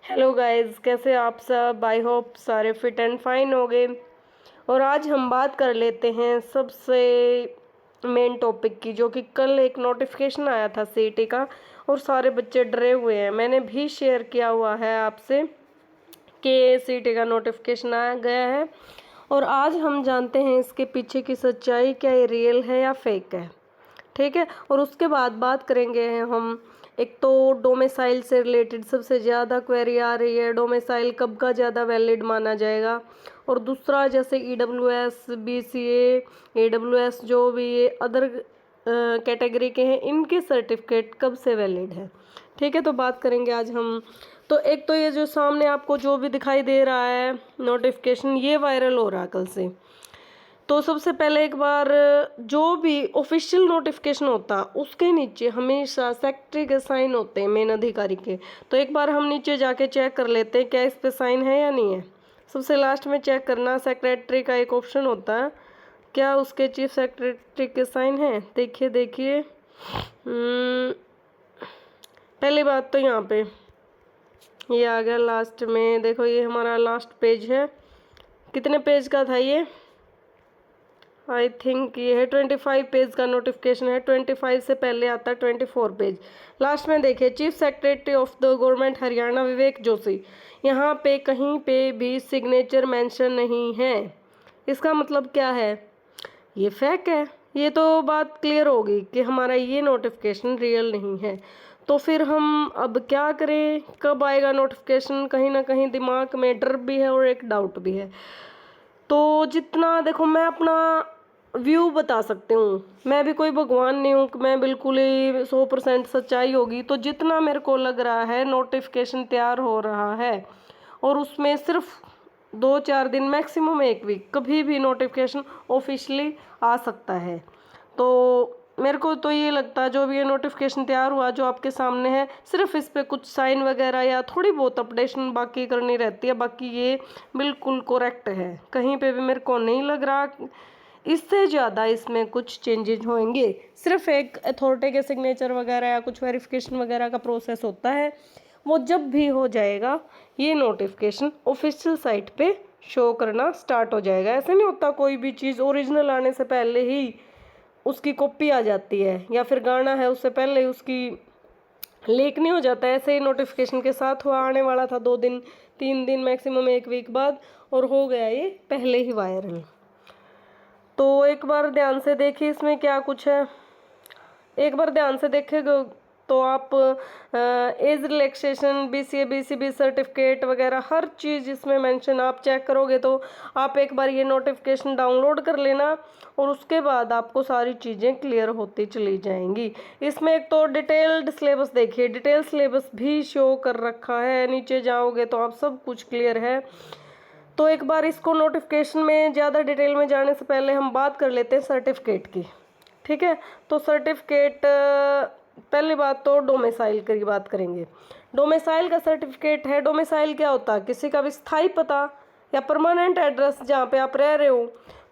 Hello guys, कैसे आप सब। आई होप सारे फिट एंड फाइन हो गए। और आज हम बात कर लेते हैं सबसे मेन टॉपिक की, जो कि कल एक नोटिफिकेशन आया था सीईटी का और सारे बच्चे डरे हुए हैं। मैंने भी शेयर किया हुआ है आपसे कि सीईटी का नोटिफिकेशन आ गया है और आज हम जानते हैं इसके पीछे की सच्चाई, क्या ये रियल है या फेक है। ठीक है, और उसके बाद बात करेंगे हम। एक तो डोमिसाइल से रिलेटेड सबसे ज़्यादा क्वेरी आ रही है, डोमिसाइल कब का ज़्यादा वैलिड माना जाएगा। और दूसरा, जैसे ईडब्ल्यूएस, बीसीए, एडब्ल्यूएस जो भी ये अदर कैटेगरी के हैं, इनके सर्टिफिकेट कब से वैलिड है। ठीक है, तो बात करेंगे आज हम। तो एक तो ये जो सामने आपको जो भी दिखाई दे रहा है नोटिफिकेशन, ये वायरल हो रहा है कल से। तो सबसे पहले एक बार जो भी ऑफिशियल नोटिफिकेशन होता है उसके नीचे हमेशा सेक्रेटरी के साइन होते हैं, मेन अधिकारी के। तो एक बार हम नीचे जाके चेक कर लेते हैं क्या इस पे साइन है या नहीं है। सबसे लास्ट में चेक करना, सेक्रेटरी का एक ऑप्शन होता है, क्या उसके चीफ सेक्रेटरी के साइन है। देखिए देखिए, पहली बात तो यहाँ पे ये आ गया लास्ट में। देखो ये हमारा लास्ट पेज है। कितने पेज का था ये? आई थिंक ये है 25 पेज का नोटिफिकेशन है। 25 से पहले आता है 24 पेज। लास्ट में देखिए, chief secretary of the government Haryana Vivek Joshi. यहाँ पे कहीं पे भी सिग्नेचर मेंशन नहीं है। इसका मतलब क्या है? ये फेक है। ये तो बात क्लियर होगी कि हमारा ये नोटिफिकेशन रियल नहीं है। तो फिर हम अब क्या करें? कब आएगा नोटिफिकेशन? कहीं ना कहीं दिमाग में डर भी है और एक डाउट भी है। तो जितना देखो, मैं अपना व्यू बता सकती हूँ, मैं भी कोई भगवान नहीं हूँ कि मैं बिल्कुल ही 100% सच्चाई होगी। तो जितना मेरे को लग रहा है नोटिफिकेशन तैयार हो रहा है और उसमें सिर्फ 2-4 दिन, मैक्सिमम 1 वीक, कभी भी नोटिफिकेशन ऑफिशियली आ सकता है। तो मेरे को तो ये लगता है जो भी ये नोटिफिकेशन तैयार हुआ जो आपके सामने है, सिर्फ इस पे कुछ साइन वगैरह या थोड़ी बहुत अपडेशन बाकी करनी रहती है, बाकी ये बिल्कुल करेक्ट है। कहीं पे भी मेरे को नहीं लग रहा इससे ज़्यादा इसमें कुछ चेंजेज होंगे। सिर्फ एक अथॉरिटी के सिग्नेचर वगैरह या कुछ वेरिफिकेशन वगैरह का प्रोसेस होता है, वो जब भी हो जाएगा ये नोटिफिकेशन ऑफिशियल साइट पे शो करना स्टार्ट हो जाएगा। ऐसे नहीं होता कोई भी चीज़ ओरिजिनल आने से पहले ही उसकी कॉपी आ जाती है, या फिर गाना है उससे पहले ही उसकी लीक नहीं हो जाता। ऐसे ही नोटिफिकेशन के साथ हुआ, आने वाला था 2 दिन 3 दिन, मैक्सिमम 1 वीक बाद, और हो गया ये पहले ही वायरल। तो एक बार ध्यान से देखिए इसमें क्या कुछ है। एक बार ध्यान से देखेगा तो आप age relaxation, BCA, BCB certificate वगैरह हर चीज़ इसमें मेंशन आप चेक करोगे। तो आप एक बार ये नोटिफिकेशन डाउनलोड कर लेना और उसके बाद आपको सारी चीज़ें क्लियर होती चली जाएंगी। इसमें एक तो डिटेल्ड सिलेबस देखिए, डिटेल सिलेबस भी शो कर रखा है। नीचे जाओगे तो आप सब कुछ क्लियर है। तो एक बार इसको नोटिफिकेशन में ज़्यादा डिटेल में जाने से पहले हम बात कर लेते हैं सर्टिफिकेट की। ठीक है, तो सर्टिफिकेट, पहली बात तो डोमिसाइल की बात करेंगे। डोमिसाइल का सर्टिफिकेट है। डोमिसाइल क्या होता है? किसी का भी स्थायी पता या परमानेंट एड्रेस जहाँ पे आप रह रहे हो।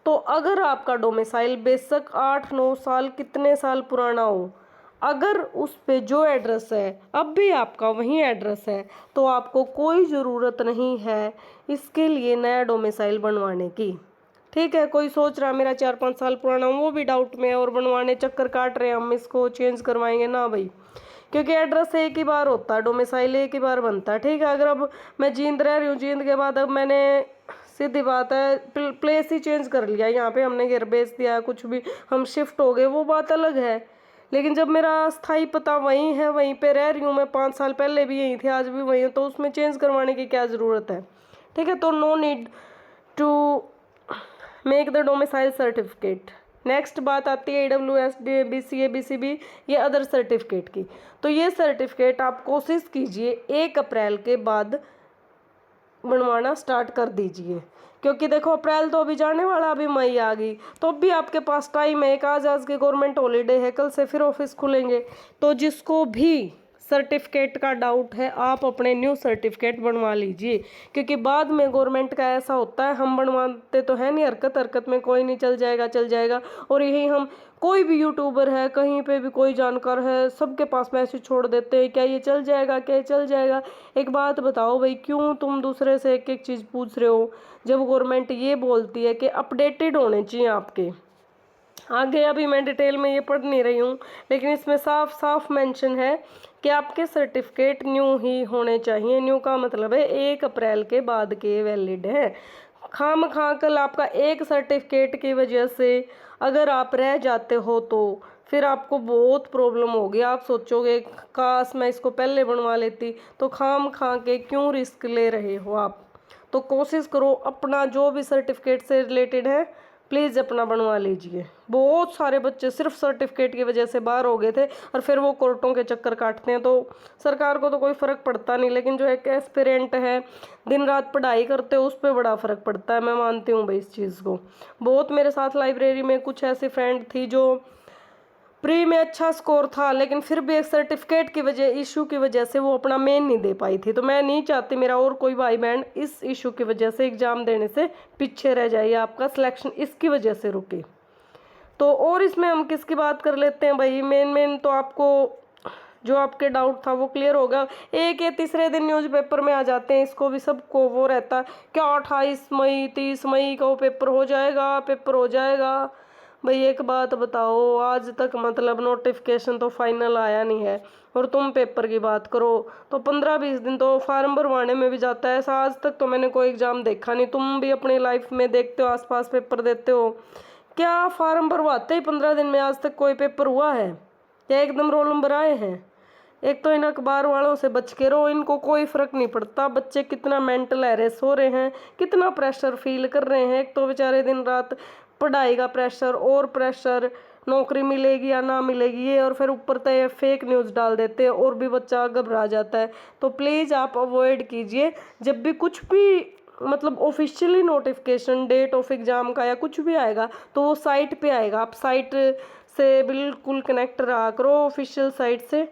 तो अगर आपका डोमिसाइल बेशक 8-9 साल, कितने साल पुराना हो, अगर उस पे जो एड्रेस है अब भी आपका वही एड्रेस है, तो आपको कोई ज़रूरत नहीं है इसके लिए नया डोमिसाइल बनवाने की। ठीक है, कोई सोच रहा मेरा 4-5 साल पुराना, वो भी डाउट में है और बनवाने चक्कर काट रहे हैं हम इसको चेंज करवाएंगे ना भाई, क्योंकि एड्रेस एक ही बार होता है, डोमिसाइल एक ही बार बनता है। ठीक है, अगर अब मैं जींद रह रही हूँ, जींद के बाद अब मैंने, सीधी बात है, प्लेस ही चेंज कर लिया, यहाँ पे हमने घर बेच दिया, कुछ भी हम शिफ्ट हो गए, वो बात अलग है। लेकिन जब मेरा स्थायी पता वहीं है, वहीं पे रह रही हूँ मैं, 5 साल पहले भी यहीं थे, आज भी वहीं हूँ, तो उसमें चेंज करवाने की क्या ज़रूरत है। ठीक है, तो no need to make the domicile certificate. Next बात आती है AWS, BCA, BCB, ये अदर सर्टिफिकेट की। तो ये सर्टिफिकेट आप कोशिश कीजिए 1 अप्रैल के बाद बनवाना स्टार्ट कर दीजिए, क्योंकि देखो अप्रैल तो अभी जाने वाला, अभी मई आ गई, तो अब भी आपके पास टाइम है। एक आज की गवर्नमेंट हॉलीडे है, कल से फिर ऑफिस खुलेंगे। तो जिसको भी सर्टिफिकेट का डाउट है, आप अपने न्यू सर्टिफिकेट बनवा लीजिए, क्योंकि बाद में गवर्नमेंट का ऐसा होता है, हम बनवाते तो है नहीं, हरकत हरकत में कोई नहीं, चल जाएगा चल जाएगा। और यही हम कोई भी यूट्यूबर है, कहीं पे भी कोई जानकार है, सबके पास मैसेज छोड़ देते हैं, क्या ये चल जाएगा, क्या ये चल जाएगा। एक बात बताओ भाई, क्यों तुम दूसरे से एक एक चीज़ पूछ रहे हो, जब गवर्नमेंट ये बोलती है कि अपडेटेड होने चाहिए आपके। आगे अभी मैं डिटेल में ये पढ़ नहीं रही हूँ, लेकिन इसमें साफ साफ मेंशन है कि आपके सर्टिफिकेट न्यू ही होने चाहिए। न्यू का मतलब है 1 अप्रैल के बाद के वैलिड है। खामखा कल आपका एक सर्टिफिकेट की वजह से अगर आप रह जाते हो तो फिर आपको बहुत प्रॉब्लम होगी। आप सोचोगे काश मैं इसको पहले बनवा लेती, तो खामखा के क्यों रिस्क ले रहे हो आप। तो कोशिश करो अपना जो भी सर्टिफिकेट से रिलेटेड है प्लीज़ अपना बनवा लीजिए। बहुत सारे बच्चे सिर्फ सर्टिफिकेट की वजह से बाहर हो गए थे और फिर वो कोर्टों के चक्कर काटते हैं। तो सरकार को तो कोई फ़र्क पड़ता नहीं, लेकिन जो एक एस्पिरेंट है दिन रात पढ़ाई करते हैं उस पर बड़ा फ़र्क पड़ता है। मैं मानती हूँ भाई इस चीज़ को। बहुत मेरे साथ लाइब्रेरी में कुछ ऐसी फ्रेंड थी जो प्री में अच्छा स्कोर था, लेकिन फिर भी एक सर्टिफिकेट की वजह इशू की वजह से वो अपना मेन नहीं दे पाई थी। तो मैं नहीं चाहती मेरा और कोई भाई बहन इस इशू की वजह से एग्ज़ाम देने से पीछे रह जाए, आपका सिलेक्शन इसकी वजह से रुके। तो और इसमें हम किसकी बात कर लेते हैं भाई, मेन तो आपको जो आपके डाउट था वो क्लियर होगा। एक या तीसरे दिन न्यूज़पेपर में आ जाते हैं, इसको भी सबको वो रहता है क्या 28 मई 30 मई का वो पेपर हो जाएगा, पेपर हो जाएगा। भाई एक बात बताओ, आज तक मतलब नोटिफिकेशन तो फाइनल आया नहीं है और तुम पेपर की बात करो तो 15-20 दिन तो फार्म भरवाने में भी जाता है। ऐसा आज तक तो मैंने कोई एग्ज़ाम देखा नहीं। तुम भी अपनी लाइफ में देखते हो, आसपास पेपर देते हो, क्या फार्म भरवाते ही 15 दिन में आज तक कोई पेपर हुआ है या एकदम रोल नंबर आए हैं। एक तो इन अखबार वालों से बच के रहो, इनको कोई फ़र्क नहीं पड़ता बच्चे कितना मेंटल हैरेस हो रहे हैं, कितना प्रेशर फील कर रहे हैं। एक तो बेचारे दिन रात पढ़ाई का प्रेशर और प्रेशर, नौकरी मिलेगी या ना मिलेगी ये, और फिर ऊपर तो फेक न्यूज़ डाल देते हैं और भी बच्चा घबरा जाता है। तो प्लीज़ आप अवॉइड कीजिए, जब भी कुछ भी मतलब officially notification date of exam का या कुछ भी आएगा तो वो साइट पे आएगा। आप साइट से बिल्कुल कनेक्ट रहा करो, ऑफिशियल साइट से,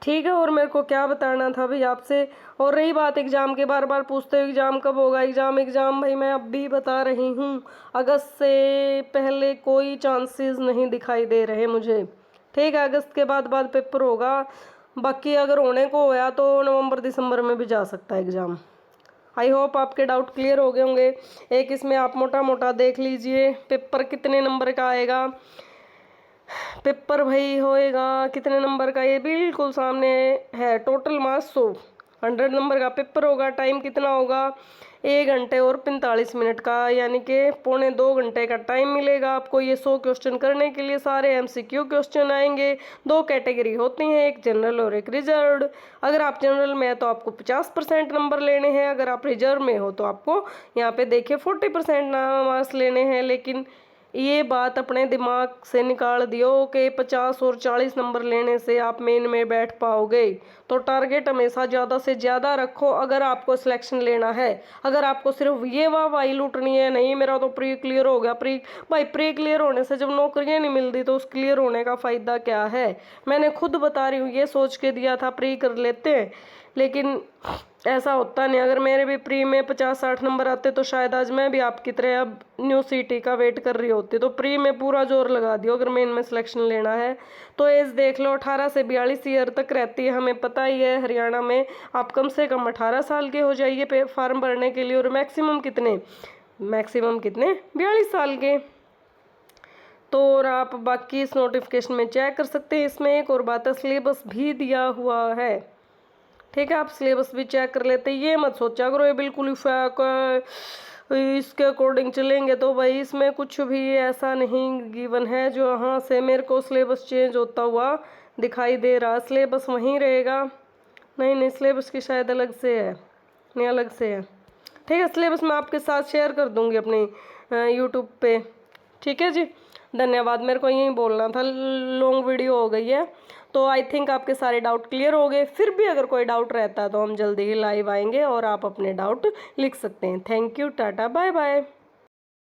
ठीक है। और मेरे को क्या बताना था भाई आपसे। और रही बात एग्ज़ाम के, बार बार पूछते हो एग्ज़ाम कब होगा, एग्ज़ाम भाई मैं अब भी बता रही हूँ, अगस्त से पहले कोई चांसेस नहीं दिखाई दे रहे मुझे, ठीक है। अगस्त के बाद पेपर होगा, बाकी अगर होने को होया तो नवंबर दिसंबर में भी जा सकता है एग्ज़ाम। आई होप आपके डाउट क्लियर हो गए होंगे। एक इसमें आप मोटा मोटा देख लीजिए पेपर कितने नंबर का आएगा। पेपर भाई होएगा कितने नंबर का, ये बिल्कुल सामने है, टोटल मार्क्स 100 नंबर का पेपर होगा। टाइम कितना होगा, 1 घंटे और 45 मिनट का, यानी कि 1.25 घंटे का टाइम मिलेगा आपको ये 100 क्वेश्चन करने के लिए। सारे एमसीक्यू क्वेश्चन आएंगे। 2 कैटेगरी होती हैं, एक जनरल और एक रिजर्व। अगर आप जनरल में है तो आपको 50% नंबर लेने हैं, अगर आप रिजर्व में हो तो आपको यहाँ पे देखिए 40% मार्क्स लेने हैं। लेकिन ये बात अपने दिमाग से निकाल दियो कि 50 और 40 नंबर लेने से आप मेन में बैठ पाओगे। तो टारगेट हमेशा ज़्यादा से ज़्यादा रखो अगर आपको सिलेक्शन लेना है। अगर आपको सिर्फ ये वाहवाही लूटनी है, नहीं मेरा तो प्री क्लियर हो गया, प्री क्लियर होने से जब नौकरियां नहीं मिलती तो उस क्लियर होने का फ़ायदा क्या है। मैंने खुद बता रही हूँ, ये सोच के दिया था प्री कर लेते हैं, लेकिन ऐसा होता नहीं। अगर मेरे भी प्री में 50-60 नंबर आते तो शायद आज मैं भी आपकी तरह अब न्यू सिटी का वेट कर रही होती। तो प्री में पूरा जोर लगा दियो अगर मेन में सिलेक्शन लेना है तो। एज देख लो 18 से 42 ईयर तक रहती है, हमें पता ही है हरियाणा में आप कम से कम 18 साल के हो जाइए फॉर्म भरने के लिए, और मैक्सिमम कितने 42 साल के। तो और आप बाकी इस नोटिफिकेशन में चेक कर सकते हैं। इसमें एक और बात है, सिलेबस भी दिया हुआ है, ठीक है। आप सिलेबस भी चेक कर लेते, ये मत सोचा करो ये बिल्कुल ही फैक है, इसके अकॉर्डिंग चलेंगे। तो भाई इसमें कुछ भी ऐसा नहीं गिवन है जो यहाँ से मेरे को सिलेबस चेंज होता हुआ दिखाई दे रहा। सिलेबस वहीं रहेगा, नहीं सिलेबस की शायद अलग से है, नहीं अलग से है, ठीक है। सिलेबस मैं आपके साथ शेयर कर दूँगी अपनी यूट्यूब पे, ठीक है जी। धन्यवाद, मेरे को यही बोलना था, लॉन्ग वीडियो हो गई है। तो आई थिंक आपके सारे डाउट क्लियर हो गए। फिर भी अगर कोई डाउट रहता है तो हम जल्दी ही लाइव आएंगे और आप अपने डाउट लिख सकते हैं। Thank you, tata, bye bye.